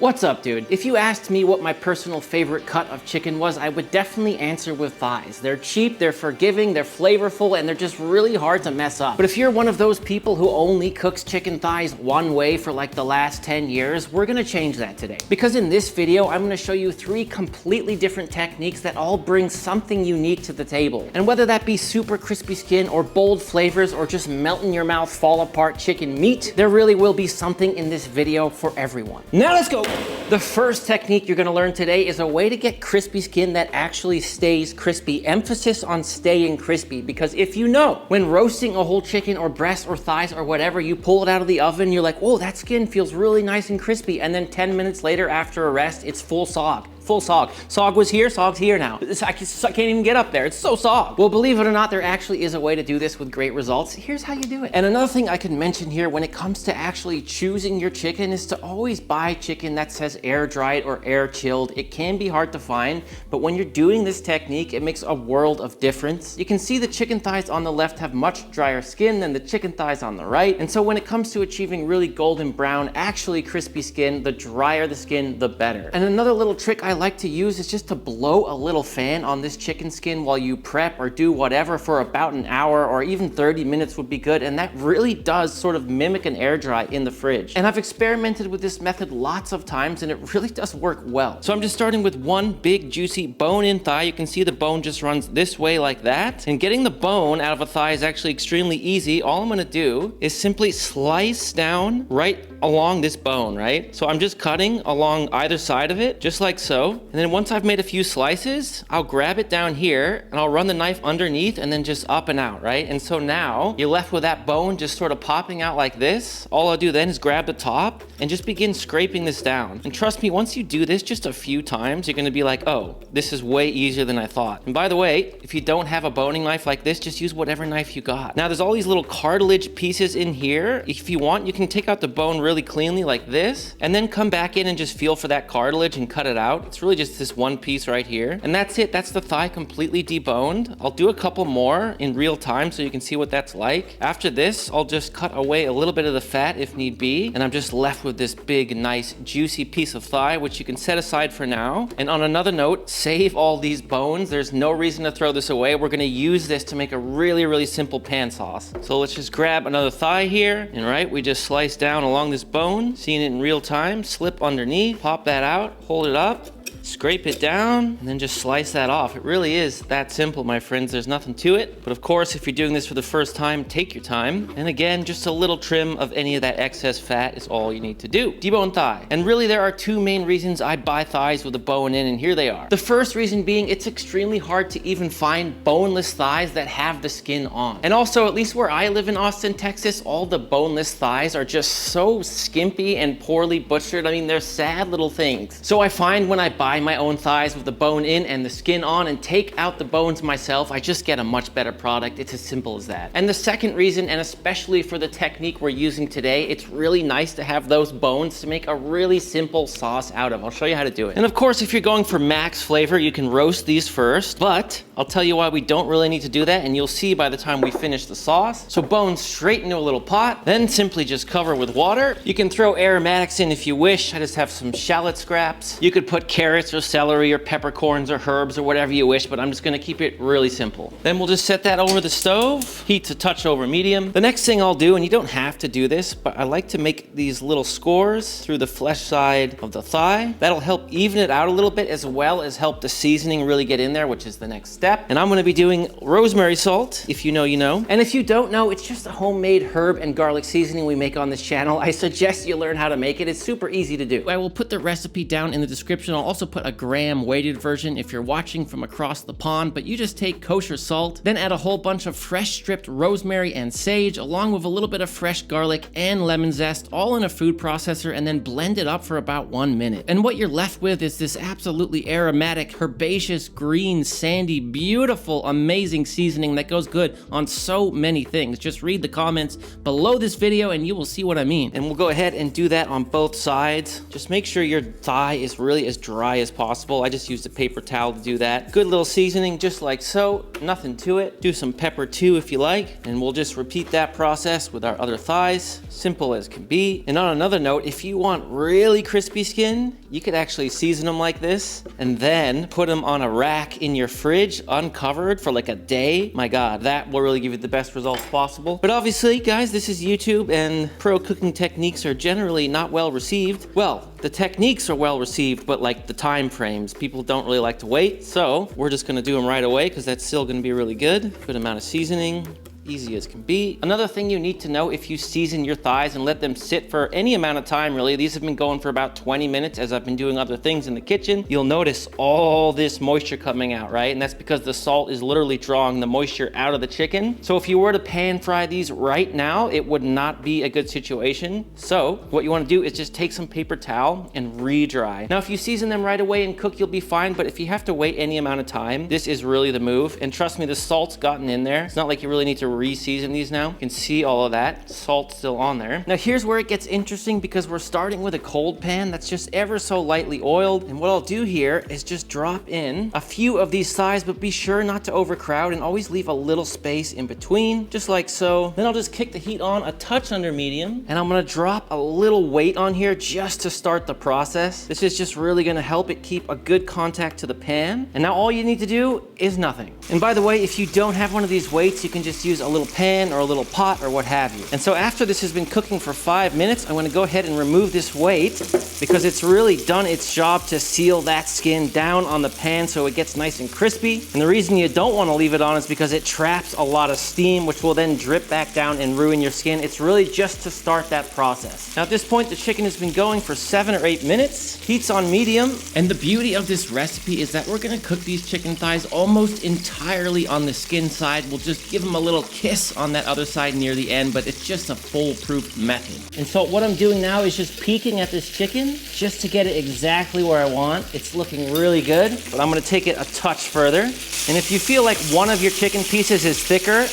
What's up, dude? If you asked me what my personal favorite cut of chicken was, I would definitely answer with thighs. They're cheap, they're forgiving, they're flavorful, and they're just really hard to mess up. But if you're one of those people who only cooks chicken thighs one way for like the last 10 years, we're gonna change that today. Because in this video, I'm gonna show you 3 completely different techniques that all bring something unique to the table. And whether that be super crispy skin or bold flavors or just melt in your mouth, fall apart chicken meat, there really will be something in this video for everyone. Now let's go. The first technique you're gonna learn today is a way to get crispy skin that actually stays crispy. Emphasis on staying crispy, because if you know, when roasting a whole chicken or breast or thighs or whatever, you pull it out of the oven, you're like, oh, that skin feels really nice and crispy. And then 10 minutes later after a rest, it's full sog. Full sog. Sog was here, sog's here now. I can't even get up there. It's so sog. Well, believe it or not, there actually is a way to do this with great results. Here's how you do it. And another thing I can mention here when it comes to actually choosing your chicken is to always buy chicken that says air dried or air chilled. It can be hard to find, but when you're doing this technique, it makes a world of difference. You can see the chicken thighs on the left have much drier skin than the chicken thighs on the right. And so when it comes to achieving really golden brown, actually crispy skin, the drier the skin, the better. And another little trick I like to use is just to blow a little fan on this chicken skin while you prep or do whatever for about an hour, or even 30 minutes would be good. And that really does sort of mimic an air dry in the fridge. And I've experimented with this method lots of times and it really does work well. So I'm just starting with one big juicy bone-in thigh. You can see the bone just runs this way like that. And getting the bone out of a thigh is actually extremely easy. All I'm gonna do is simply slice down right along this bone, right? So I'm just cutting along either side of it, just like so. And then once I've made a few slices, I'll grab it down here and I'll run the knife underneath and then just up and out, right? And so now you're left with that bone just sort of popping out like this. All I'll do then is grab the top and just begin scraping this down. And trust me, once you do this just a few times, you're gonna be like, oh, this is way easier than I thought. And by the way, if you don't have a boning knife like this, just use whatever knife you got. Now there's all these little cartilage pieces in here. If you want, you can take out the bone really cleanly like this, and then come back in and just feel for that cartilage and cut it out. It's really just this one piece right here. And that's it. That's the thigh completely deboned. I'll do a couple more in real time so you can see what that's like. After this, I'll just cut away a little bit of the fat if need be. And I'm just left with this big, nice, juicy piece of thigh, which you can set aside for now. And on another note, save all these bones. There's no reason to throw this away. We're gonna use this to make a really, really simple pan sauce. So let's just grab another thigh here. And right, we just slice down along this bone, seeing it in real time, slip underneath, pop that out, hold it up, scrape it down, and then just slice that off. It really is that simple, my friends. There's nothing to it. But of course, if you're doing this for the first time, take your time. And again, just a little trim of any of that excess fat is all you need to do. Debone thigh. And really, there are 2 main reasons I buy thighs with a bone in, and here they are. The first reason being, it's extremely hard to even find boneless thighs that have the skin on. And also, at least where I live in Austin, Texas, all the boneless thighs are just so skimpy and poorly butchered. I mean, they're sad little things. So I find when I buy my own thighs with the bone in and the skin on and take out the bones myself, I just get a much better product. It's as simple as that. And the second reason, and especially for the technique we're using today, it's really nice to have those bones to make a really simple sauce out of. I'll show you how to do it. And of course, if you're going for max flavor, you can roast these first, but I'll tell you why we don't really need to do that, and you'll see by the time we finish the sauce. So bones straight into a little pot, then simply just cover with water. You can throw aromatics in if you wish. I just have some shallot scraps. You could put carrots or celery or peppercorns or herbs or whatever you wish, but I'm just gonna keep it really simple. Then we'll just set that over the stove, heat to touch over medium. The next thing I'll do, and you don't have to do this, but I like to make these little scores through the flesh side of the thigh. That'll help even it out a little bit, as well as help the seasoning really get in there, which is the next step. And I'm gonna be doing rosemary salt. If you know, you know. And if you don't know, it's just a homemade herb and garlic seasoning we make on this channel. I suggest you learn how to make it. It's super easy to do. I will put the recipe down in the description. I'll also put a gram weighted version if you're watching from across the pond, but you just take kosher salt, then add a whole bunch of fresh stripped rosemary and sage, along with a little bit of fresh garlic and lemon zest, all in a food processor, and then blend it up for about 1 minute. And what you're left with is this absolutely aromatic, herbaceous, green, sandy, beautiful, amazing seasoning that goes good on so many things. Just read the comments below this video and you will see what I mean. And we'll go ahead and do that on both sides. Just make sure your thigh is really as dry as possible. I just used a paper towel to do that. Good little seasoning, just like so. Nothing to it. Do some pepper too if you like, and we'll just repeat that process with our other thighs. Simple as can be. And on another note, if you want really crispy skin, you could actually season them like this and then put them on a rack in your fridge uncovered for like a day. My God, that will really give you the best results possible. But obviously, guys, this is YouTube and pro cooking techniques are generally not well received. Well, the techniques are well received, but like the time frames, people don't really like to wait. So we're just gonna do them right away because that's still gonna be really good. Good amount of seasoning. Easy as can be. Another thing you need to know, if you season your thighs and let them sit for any amount of time, really, these have been going for about 20 minutes as I've been doing other things in the kitchen, you'll notice all this moisture coming out, right? And that's because the salt is literally drawing the moisture out of the chicken. So if you were to pan fry these right now, it would not be a good situation. So what you want to do is just take some paper towel and re-dry. Now, if you season them right away and cook, you'll be fine. But if you have to wait any amount of time, this is really the move. And trust me, the salt's gotten in there. It's not like you really need to re-season these now. You can see all of that. Salt's still on there. Now here's where it gets interesting because we're starting with a cold pan that's just ever so lightly oiled. And what I'll do here is just drop in a few of these thighs, but be sure not to overcrowd and always leave a little space in between, just like so. Then I'll just kick the heat on a touch under medium, and I'm gonna drop a little weight on here just to start the process. This is just really gonna help it keep a good contact to the pan. And now all you need to do is nothing. And by the way, if you don't have one of these weights, you can just use a little pan or a little pot or what have you. And so after this has been cooking for 5 minutes, I'm gonna go ahead and remove this weight because it's really done its job to seal that skin down on the pan so it gets nice and crispy. And the reason you don't wanna leave it on is because it traps a lot of steam, which will then drip back down and ruin your skin. It's really just to start that process. Now at this point, the chicken has been going for 7 or 8 minutes. Heat's on medium. And the beauty of this recipe is that we're gonna cook these chicken thighs almost entirely on the skin side. We'll just give them a little kiss on that other side near the end, but it's just a foolproof method. And so what I'm doing now is just peeking at this chicken just to get it exactly where I want. It's looking really good, but I'm gonna take it a touch further. And if you feel like one of your chicken pieces is thicker,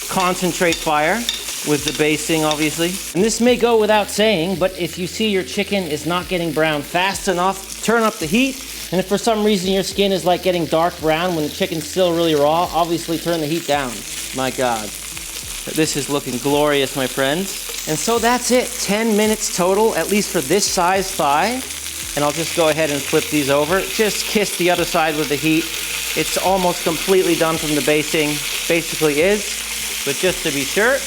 concentrate fire with the basting, obviously. And this may go without saying, but if you see your chicken is not getting brown fast enough, turn up the heat. And if for some reason your skin is like getting dark brown when the chicken's still really raw, obviously turn the heat down. My God. This is looking glorious, my friends. And so that's it, 10 minutes total, at least for this size thigh. And I'll just go ahead and flip these over. Just kiss the other side with the heat. It's almost completely done from the basting, basically is, but just to be sure.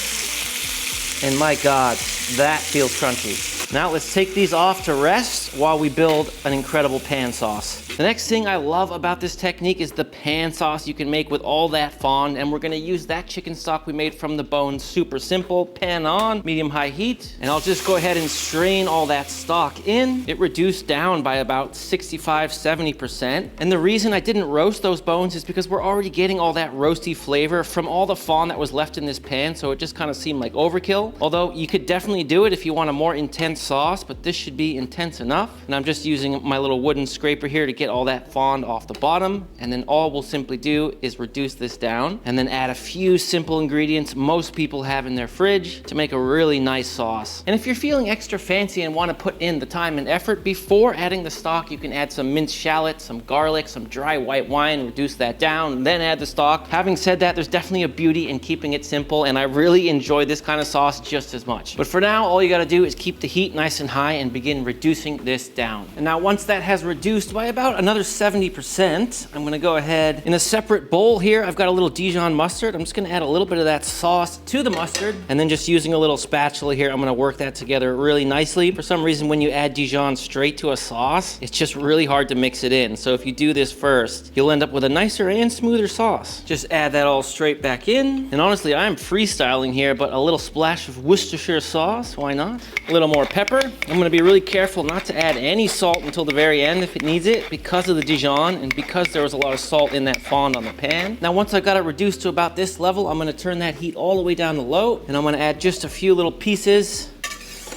And my God, that feels crunchy. Now let's take these off to rest while we build an incredible pan sauce. The next thing I love about this technique is the pan sauce you can make with all that fond, and we're gonna use that chicken stock we made from the bone. Super simple, pan on, medium-high heat, and I'll just go ahead and strain all that stock in. It reduced down by about 65–70%, and the reason I didn't roast those bones is because we're already getting all that roasty flavor from all the fond that was left in this pan, so it just kind of seemed like overkill. Although you could definitely do it if you want a more intense sauce, but this should be intense enough. And I'm just using my little wooden scraper here to get all that fond off the bottom. And then all we'll simply do is reduce this down and then add a few simple ingredients most people have in their fridge to make a really nice sauce. And if you're feeling extra fancy and want to put in the time and effort before adding the stock, you can add some minced shallot, some garlic, some dry white wine, reduce that down, and then add the stock. Having said that, there's definitely a beauty in keeping it simple, and I really enjoy this kind of sauce just as much. But for now, all you got to do is keep the heat nice and high and begin reducing this down. And now once that has reduced by about another 70%, I'm gonna go ahead in a separate bowl here. I've got a little Dijon mustard. I'm just gonna add a little bit of that sauce to the mustard, and then just using a little spatula here, I'm gonna work that together really nicely. For some reason, when you add Dijon straight to a sauce, it's just really hard to mix it in. So if you do this first, you'll end up with a nicer and smoother sauce. Just add that all straight back in. And honestly, I'm freestyling here, but a little splash of Worcestershire sauce, why not? A little more pepper. I'm gonna be really careful not to add any salt until the very end if it needs it, because of the Dijon and because there was a lot of salt in that fond on the pan. Now once I've got it reduced to about this level, I'm gonna turn that heat all the way down to low, and I'm gonna add just a few little pieces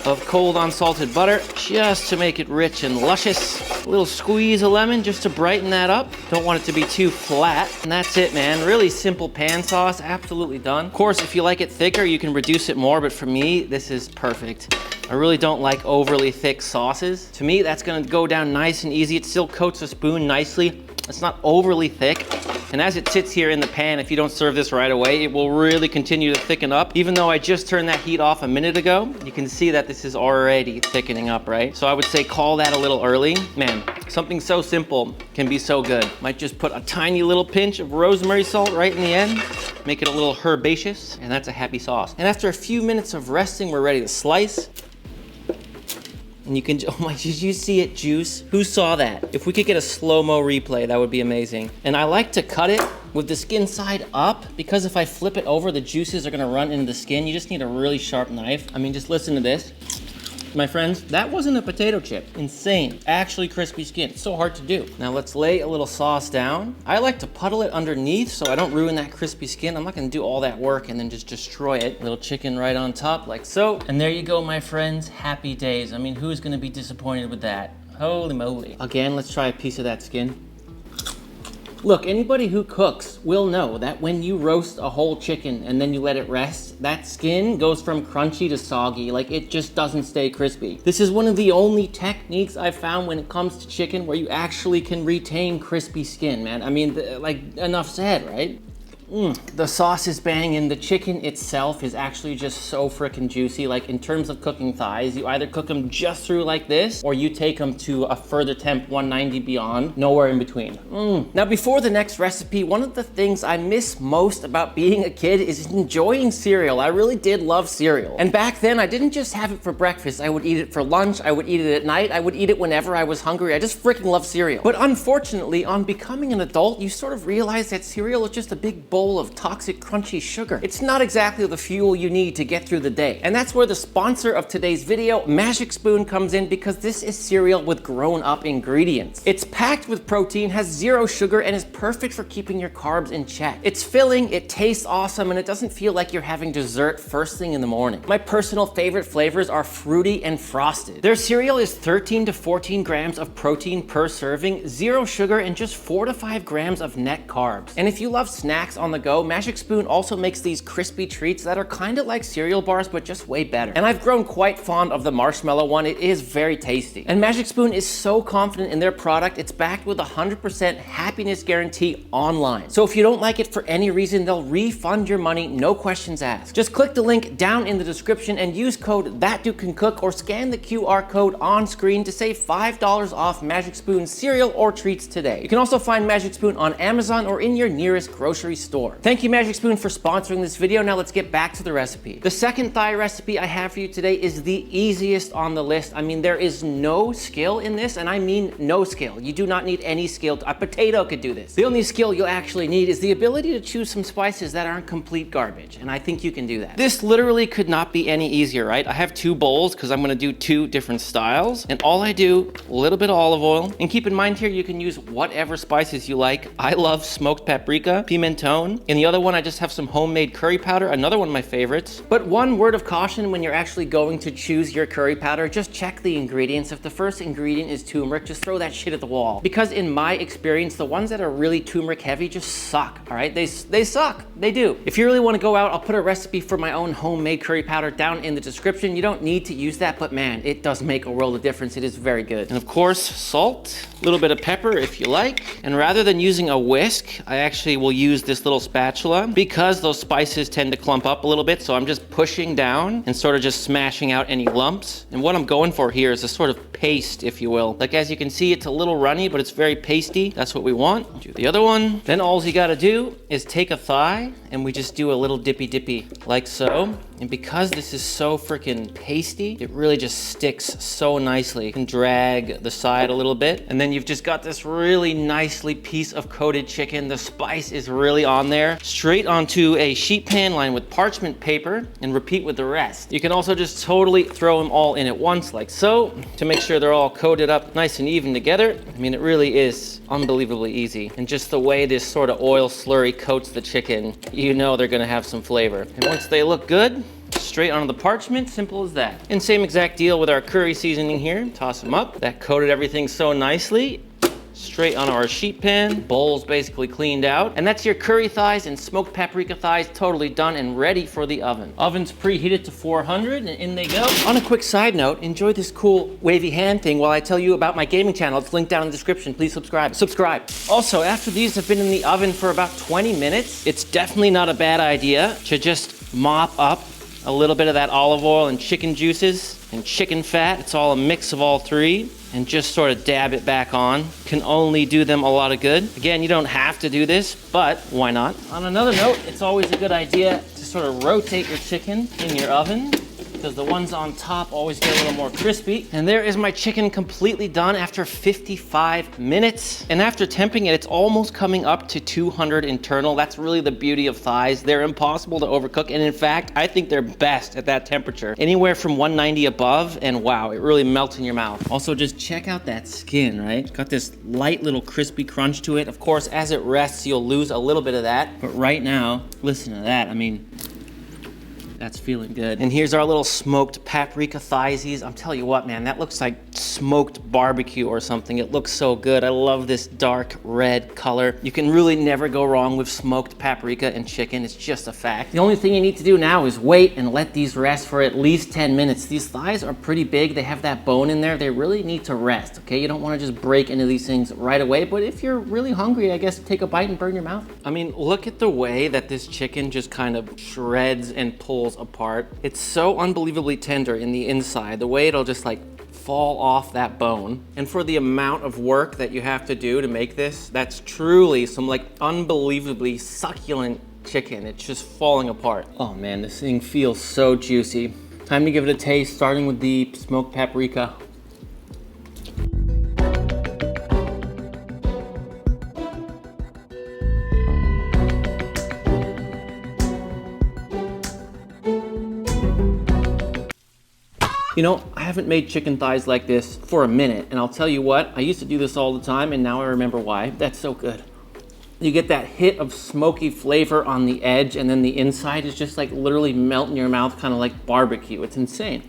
of cold unsalted butter just to make it rich and luscious. A little squeeze of lemon just to brighten that up. Don't want it to be too flat. And that's it, man. Really simple pan sauce, absolutely done. Of course, if you like it thicker, you can reduce it more, but for me, this is perfect. I really don't like overly thick sauces. To me, that's gonna go down nice and easy. It still coats the spoon nicely. It's not overly thick. And as it sits here in the pan, if you don't serve this right away, it will really continue to thicken up. Even though I just turned that heat off a minute ago, you can see that this is already thickening up, right? So I would say call that a little early. Man, something so simple can be so good. Might just put a tiny little pinch of rosemary salt right in the end, make it a little herbaceous, and that's a happy sauce. And after a few minutes of resting, we're ready to slice. And you can, oh my, did you see it juice? Who saw that? If we could get a slow-mo replay, that would be amazing. And I like to cut it with the skin side up, because if I flip it over, the juices are gonna run into the skin. You just need a really sharp knife. I mean, just listen to this. My friends, that wasn't a potato chip. Insane. Actually crispy skin. It's so hard to do. Now let's lay a little sauce down. I like to puddle it underneath so I don't ruin that crispy skin. I'm not gonna do all that work and then just destroy it. Little chicken right on top like so. And there you go, my friends. Happy days. I mean, who's gonna be disappointed with that? Holy moly. Again, let's try a piece of that skin. Look, anybody who cooks will know that when you roast a whole chicken and then you let it rest, that skin goes from crunchy to soggy. Like, it just doesn't stay crispy. This is one of the only techniques I've found when it comes to chicken where you actually can retain crispy skin, man. I mean, like, enough said, right? The sauce is banging. The chicken itself is actually just so freaking juicy. Like, in terms of cooking thighs, you either cook them just through like this, or you take them to a further temp, 190 beyond, nowhere in between. Now, before the next recipe, one of the things I miss most about being a kid is enjoying cereal. I really did love cereal. And back then, I didn't just have it for breakfast. I would eat it for lunch. I would eat it at night. I would eat it whenever I was hungry. I just freaking love cereal. But unfortunately, on becoming an adult, you sort of realize that cereal is just a big bowl of toxic crunchy sugar. It's not exactly the fuel you need to get through the day. And that's where the sponsor of today's video, Magic Spoon, comes in, because this is cereal with grown-up ingredients. It's packed with protein, has 0 sugar, and is perfect for keeping your carbs in check. It's filling, it tastes awesome, and it doesn't feel like you're having dessert first thing in the morning. My personal favorite flavors are fruity and frosted. Their cereal is 13 to 14 grams of protein per serving, 0 sugar, and just 4 to 5 grams of net carbs. And if you love snacks on the go, Magic Spoon also makes these crispy treats that are kind of like cereal bars, but just way better. And I've grown quite fond of the marshmallow one. It is very tasty. And Magic Spoon is so confident in their product, it's backed with a 100% happiness guarantee online. So if you don't like it for any reason, they'll refund your money, no questions asked. Just click the link down in the description and use code ThatDudeCanCook, or scan the QR code on screen to save $5 off Magic Spoon cereal or treats today. You can also find Magic Spoon on Amazon or in your nearest grocery store. Thank you, Magic Spoon, for sponsoring this video. Now let's get back to the recipe. The second thigh recipe I have for you today is the easiest on the list. I mean, there is no skill in this, and I mean no skill. You do not need any skill. A potato could do this. The only skill you'll actually need is the ability to choose some spices that aren't complete garbage, and I think you can do that. This literally could not be any easier, right? I have 2 bowls because I'm gonna do 2 different styles, and all I do, a little bit of olive oil, and keep in mind here, you can use whatever spices you like. I love smoked paprika, pimenton. In the other one, I just have some homemade curry powder, another one of my favorites. But one word of caution when you're actually going to choose your curry powder, just check the ingredients. If the first ingredient is turmeric, just throw that shit at the wall. Because in my experience, the ones that are really turmeric heavy just suck, all right? They suck, they do. If you really wanna go out, I'll put a recipe for my own homemade curry powder down in the description. You don't need to use that, but man, it does make a world of difference. It is very good. And of course, salt, a little bit of pepper if you like. And rather than using a whisk, I actually will use this little spatula because those spices tend to clump up a little bit. So I'm just pushing down and sort of just smashing out any lumps. And what I'm going for here is a sort of paste, if you will. Like, as you can see, it's a little runny, but it's very pasty. That's what we want. Do the other one. Then all you gotta do is take a thigh and we just do a little dippy like so. And because this is so freaking pasty, it really just sticks so nicely. You can drag the side a little bit, and then you've just got this really nicely piece of coated chicken. The spice is really on there. Straight onto a sheet pan lined with parchment paper, and repeat with the rest. You can also just totally throw them all in at once like so, to make sure they're all coated up nice and even together. I mean, it really is unbelievably easy. And just the way this sort of oil slurry coats the chicken, you know they're gonna have some flavor. And once they look good, straight onto the parchment, simple as that. And same exact deal with our curry seasoning here. Toss them up. That coated everything so nicely. Straight on our sheet pan. Bowl's basically cleaned out. And that's your curry thighs and smoked paprika thighs totally done and ready for the oven. Oven's preheated to 400 and in they go. On a quick side note, enjoy this cool wavy hand thing while I tell you about my gaming channel. It's linked down in the description. Please subscribe. Also, after these have been in the oven for about 20 minutes, it's definitely not a bad idea to just mop up a little bit of that olive oil and chicken juices and chicken fat. It's all a mix of all three. And just sort of dab it back on. Can only do them a lot of good. Again, you don't have to do this, but why not? On another note, it's always a good idea to sort of rotate your chicken in your oven, because the ones on top always get a little more crispy. And there is my chicken completely done after 55 minutes. And after temping it, it's almost coming up to 200 internal. That's really the beauty of thighs. They're impossible to overcook. And in fact, I think they're best at that temperature. Anywhere from 190 above, and wow, it really melts in your mouth. Also, just check out that skin, right? It's got this light little crispy crunch to it. Of course, as it rests, you'll lose a little bit of that. But right now, listen to that. I mean, that's feeling good. And here's our little smoked paprika thighsies. I'm telling you what, man, that looks like smoked barbecue or something. It looks so good. I love this dark red color. You can really never go wrong with smoked paprika and chicken. It's just a fact. The only thing you need to do now is wait and let these rest for at least 10 minutes. These thighs are pretty big. They have that bone in there. They really need to rest, okay? You don't want to just break into these things right away, but if you're really hungry, I guess take a bite and burn your mouth. I mean, look at the way that this chicken just kind of shreds and pulls apart. It's so unbelievably tender in the inside, the way it'll just like fall off that bone. And for the amount of work that you have to do to make this, that's truly some like unbelievably succulent chicken. It's just falling apart. Oh man, this thing feels so juicy. Time to give it a taste, starting with the smoked paprika. You know, I haven't made chicken thighs like this for a minute, and I'll tell you what, I used to do this all the time, and now I remember why. That's so good. You get that hit of smoky flavor on the edge, and then the inside is just like literally melt in your mouth, kind of like barbecue. It's insane.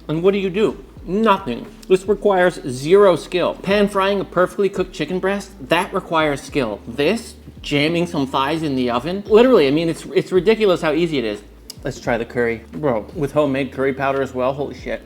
And what do? Nothing. This requires zero skill. Pan frying a perfectly cooked chicken breast, that requires skill. This, jamming some thighs in the oven, literally, I mean, it's ridiculous how easy it is. Let's try the curry. Bro, with homemade curry powder as well, holy shit.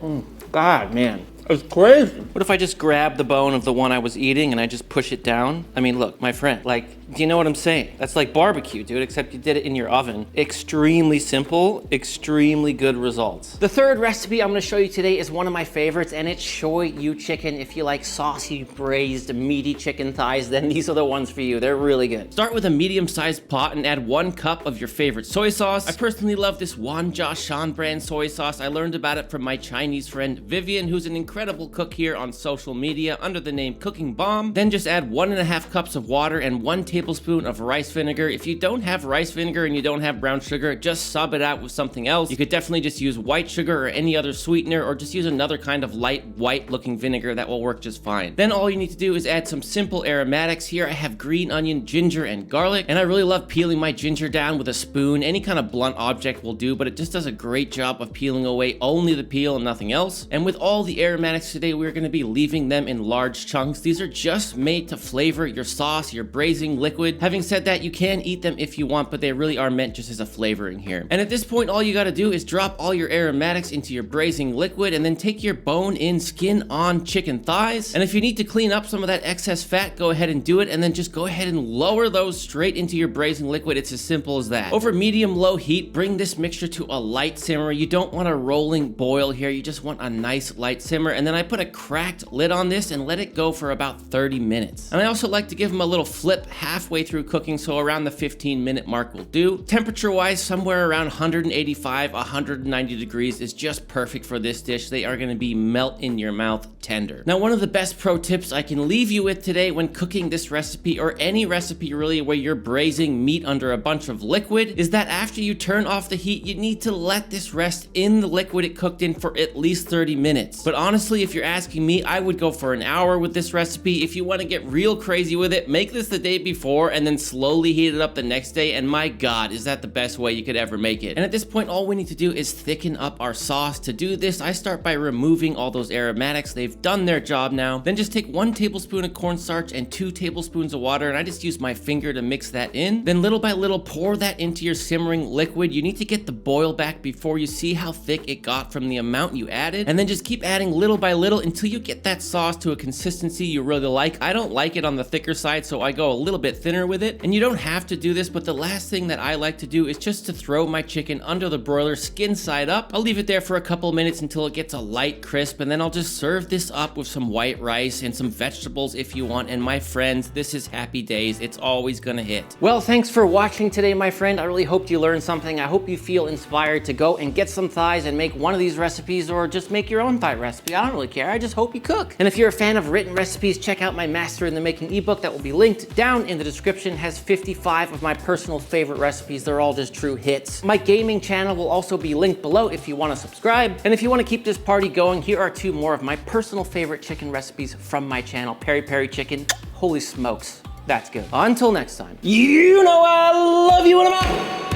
God, man. It's crazy. What if I just grab the bone of the one I was eating and I just push it down? I mean, look, my friend, like, do you know what I'm saying? That's like barbecue, dude, except you did it in your oven. Extremely simple, extremely good results. The third recipe I'm gonna show you today is one of my favorites, and it's Shoyu chicken. If you like saucy, braised, meaty chicken thighs, then these are the ones for you. They're really good. Start with a medium-sized pot and add 1 cup of your favorite soy sauce. I personally love this Wanjiashan brand soy sauce. I learned about it from my Chinese friend Vivian, who's an incredible cook here on social media under the name Cooking Bomb. Then just add 1.5 cups of water and 1 tablespoon of rice vinegar. If you don't have rice vinegar and you don't have brown sugar, just sub it out with something else. You could definitely just use white sugar or any other sweetener, or just use another kind of light white looking vinegar. That will work just fine. Then all you need to do is add some simple aromatics. Here I have green onion, ginger, and garlic, and I really love peeling my ginger down with a spoon. Any kind of blunt object will do, but it just does a great job of peeling away only the peel and nothing else. And with all the aromatics today, we're going to be leaving them in large chunks. These are just made to flavor your sauce, your braising liquid. Having said that, you can eat them if you want, but they really are meant just as a flavoring here. And at this point, all you got to do is drop all your aromatics into your braising liquid, and then take your bone-in, skin-on chicken thighs. And if you need to clean up some of that excess fat, go ahead and do it, and then just go ahead and lower those straight into your braising liquid. It's as simple as that. Over medium-low heat, bring this mixture to a light simmer. You don't want a rolling boil here. You just want a nice light simmer. And then I put a cracked lid on this and let it go for about 30 minutes. And I also like to give them a little flip halfway through cooking, so around the 15-minute mark will do. Temperature-wise, somewhere around 185, 190 degrees is just perfect for this dish. They are going to be melt in your mouth tender. Now, one of the best pro tips I can leave you with today when cooking this recipe, or any recipe really where you're braising meat under a bunch of liquid, is that after you turn off the heat, you need to let this rest in the liquid it cooked in for at least 30 minutes. But honestly, honestly, if you're asking me, I would go for an hour with this recipe. If you want to get real crazy with it, make this the day before and then slowly heat it up the next day, and my God, is that the best way you could ever make it. And at this point, all we need to do is thicken up our sauce. To do this, I start by removing all those aromatics. They've done their job now. Then just take 1 tablespoon of cornstarch and 2 tablespoons of water, and I just use my finger to mix that in. Then little by little, pour that into your simmering liquid. You need to get the boil back before you see how thick it got from the amount you added, and then just keep adding little by little until you get that sauce to a consistency you really like. I don't like it on the thicker side, so I go a little bit thinner with it, and you don't have to do this, but the last thing that I like to do is just to throw my chicken under the broiler skin side up. I'll leave it there for a couple minutes until it gets a light crisp, and then I'll just serve this up with some white rice and some vegetables if you want, and my friends, this is happy days. It's always gonna hit. Well, thanks for watching today, my friend. I really hope you learned something. I hope you feel inspired to go and get some thighs and make one of these recipes, or just make your own thigh recipe. I don't really care. I just hope you cook. And if you're a fan of written recipes, check out my Master in the Making ebook that will be linked down in the description. It has 55 of my personal favorite recipes. They're all just true hits. My gaming channel will also be linked below if you want to subscribe. And if you want to keep this party going, here are 2 more of my personal favorite chicken recipes from my channel. Peri peri chicken. Holy smokes, that's good. Until next time, you know I love you and I'm out.